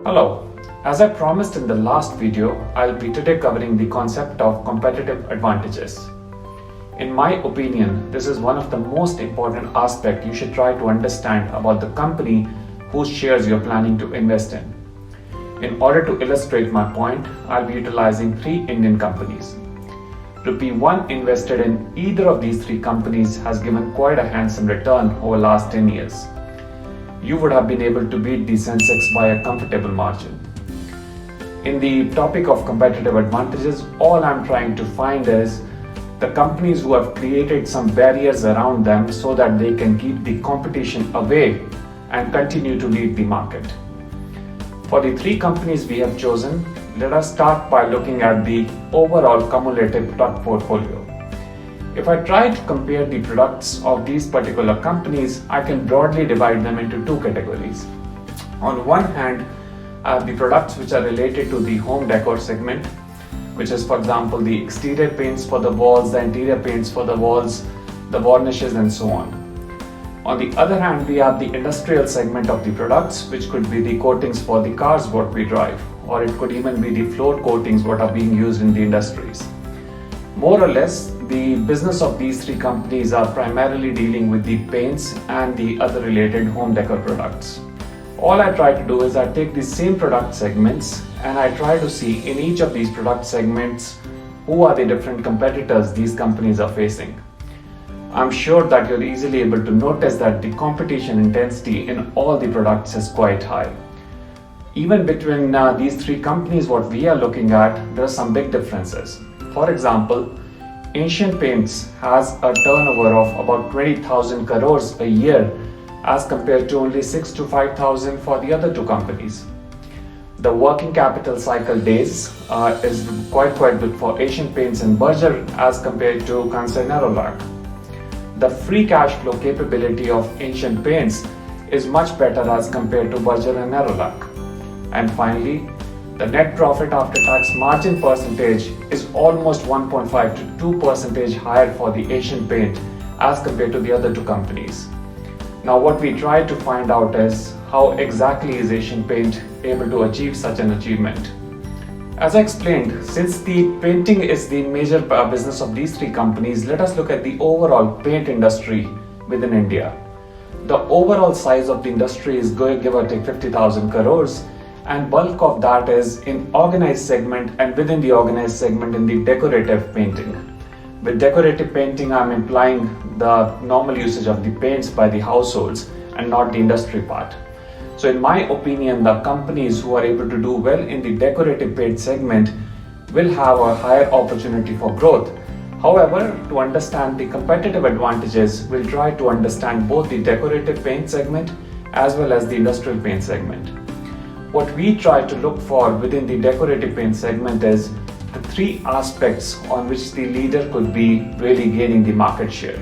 Hello, as I promised in the last video, I'll be today covering the concept of competitive advantages. In my opinion, this is one of the most important aspects you should try to understand about the company whose shares you're planning to invest in. In order to illustrate my point, I'll be utilizing three Indian companies. Rupee 1 invested in either of these three companies has given quite a handsome return over the last 10 years. You would have been able to beat the Sensex by a comfortable margin. In the topic of competitive advantages, all I'm trying to find is the companies who have created some barriers around them so that they can keep the competition away and continue to lead the market. For the three companies we have chosen, let us start by looking at the overall cumulative product portfolio. If I try to compare the products of these particular companies, I can broadly divide them into two categories. On one hand, I have the products which are related to the home decor segment, which is, for example, the exterior paints for the walls, the interior paints for the walls, the varnishes, and so on. On the other hand, we have the industrial segment of the products, which could be the coatings for the cars what we drive, or it could even be the floor coatings what are being used in the industries. More or less, the business of these three companies are primarily dealing with the paints and the other related home decor products. All I try to do is I take the same product segments and I try to see in each of these product segments who are the different competitors these companies are facing. I'm sure that you're easily able to notice that the competition intensity in all the products is quite high. Even between these three companies what we are looking at, there are some big differences. For example, Asian Paints has a turnover of about 20,000 crores a year as compared to only 6 to 5,000 for the other two companies. The working capital cycle days is quite good for Asian Paints and Berger as compared to Nerolac. The free cash flow capability of Asian Paints is much better as compared to Berger and Nerolac. And finally, the net profit after tax margin percentage is almost 1.5 to 2% higher for the Asian Paint as compared to the other two companies. Now what we try to find out is how exactly is Asian Paint able to achieve such an achievement. As I explained, since the painting is the major business of these three companies, let us look at the overall paint industry within India. The overall size of the industry is give or take 50,000 crores. And bulk of that is in organized segment, and within the organized segment in the decorative painting. With decorative painting, I'm implying the normal usage of the paints by the households and not the industry part. So in my opinion, the companies who are able to do well in the decorative paint segment will have a higher opportunity for growth. However, to understand the competitive advantages, we'll try to understand both the decorative paint segment as well as the industrial paint segment. What we try to look for within the decorative paint segment is the three aspects on which the leader could be really gaining the market share.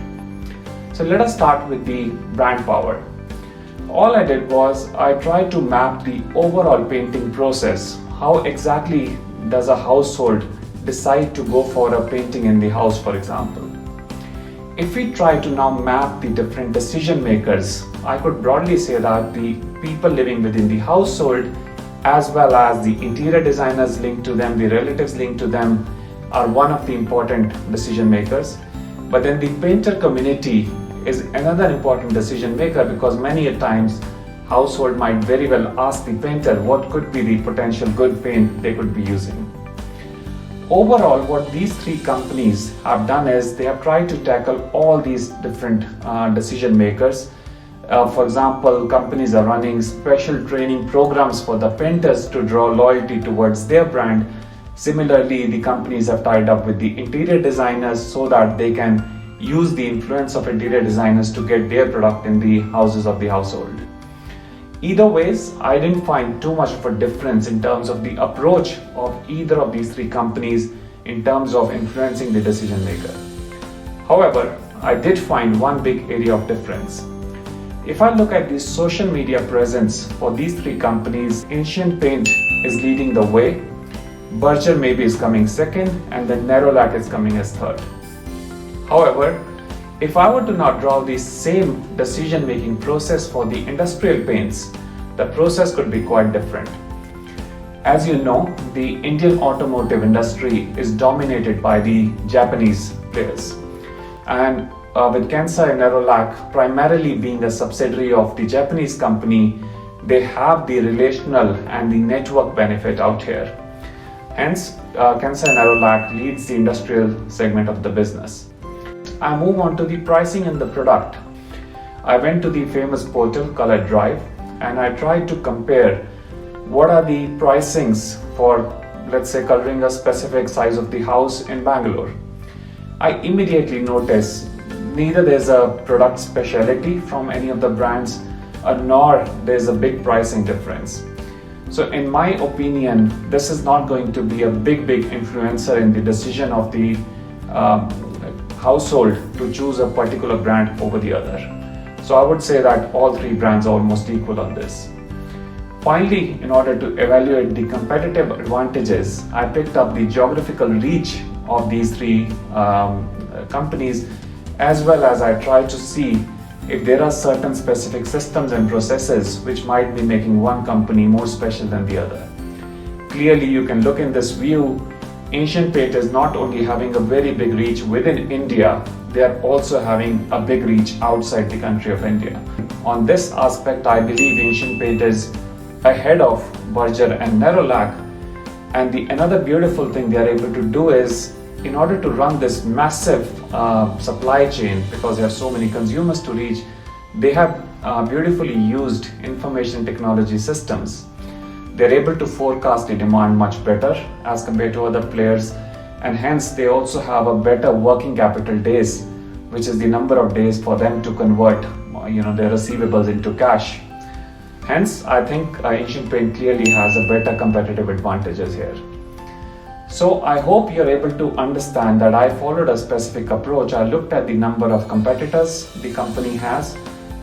So let us start with the brand power. All I did was I tried to map the overall painting process. How exactly does a household decide to go for a painting in the house, for example? If we try to now map the different decision makers, I could broadly say that the people living within the household as well as the interior designers linked to them, the relatives linked to them are one of the important decision makers. But then the painter community is another important decision maker because many a times household might very well ask the painter what could be the potential good paint they could be using. Overall, what these three companies have done is they have tried to tackle all these different decision makers. For example, companies are running special training programs for the painters to draw loyalty towards their brand. Similarly, the companies have tied up with the interior designers so that they can use the influence of interior designers to get their product in the houses of the household. Either ways, I didn't find too much of a difference in terms of the approach of either of these three companies in terms of influencing the decision maker. However, I did find one big area of difference. If I look at the social media presence for these three companies, Asian Paint is leading the way, Berger maybe is coming second, and then Nerolac is coming as third. However, if I were to now draw the same decision-making process for the industrial paints, the process could be quite different. As you know, the Indian automotive industry is dominated by the Japanese players. And with Kansai Nerolac primarily being a subsidiary of the Japanese company, they have the relational and the network benefit out here. Hence, Kansai Nerolac leads the industrial segment of the business. I move on to the pricing and the product. I went to the famous portal Color Drive and I tried to compare what are the pricings for, let's say, coloring a specific size of the house in Bangalore. I immediately noticed neither there's a product specialty from any of the brands nor there's a big pricing difference. So in my opinion, this is not going to be a big influencer in the decision of the household to choose a particular brand over the other. So I would say that all three brands are almost equal on this. Finally, in order to evaluate the competitive advantages, I picked up the geographical reach of these three companies, as well as I tried to see if there are certain specific systems and processes which might be making one company more special than the other. Clearly, you can look in this view, Asian Paint is not only having a very big reach within India, they are also having a big reach outside the country of India. On this aspect, I believe Asian Paint is ahead of Berger and Nerolac. And another beautiful thing they are able to do is, in order to run this massive supply chain, because they have so many consumers to reach, they have beautifully used information technology systems. They're able to forecast the demand much better as compared to other players, and hence they also have a better working capital days, which is the number of days for them to convert their receivables into cash. Hence, I think Asian Paint clearly has a better competitive advantages here. So I hope you're able to understand that I followed a specific approach. I looked at the number of competitors the company has.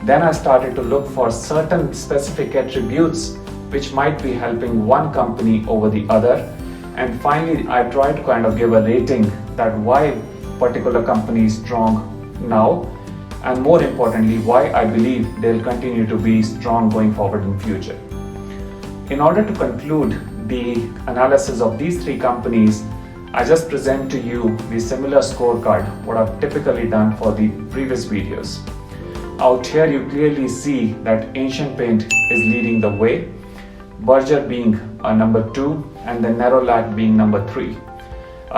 Then I started to look for certain specific attributes which might be helping one company over the other. And finally, I tried to kind of give a rating that why particular company is strong now, and more importantly, why I believe they'll continue to be strong going forward in future. In order to conclude the analysis of these three companies, I just present to you the similar scorecard, what I've typically done for the previous videos. Out here you clearly see that Asian Paint is leading the way, Berger being number 2 and then Nerolac being number 3.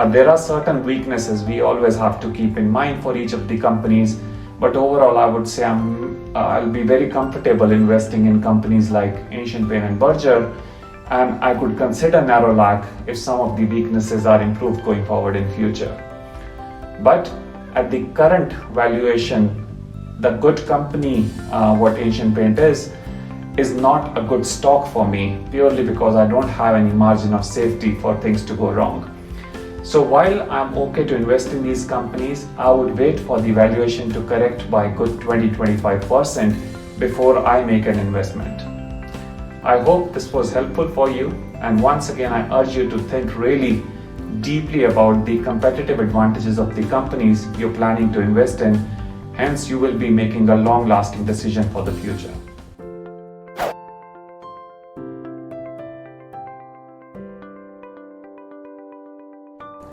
There are certain weaknesses we always have to keep in mind for each of the companies, but overall I would say I'll be very comfortable investing in companies like Asian Paint and Berger, and I could consider Nerolac if some of the weaknesses are improved going forward in future. But at the current valuation, the good company, what Asian Paint is not a good stock for me, purely because I don't have any margin of safety for things to go wrong. So while I'm okay to invest in these companies, I would wait for the valuation to correct by a good 20-25% before I make an investment. I hope this was helpful for you, and once again I urge you to think really deeply about the competitive advantages of the companies you're planning to invest in. Hence, you will be making a long-lasting decision for the future.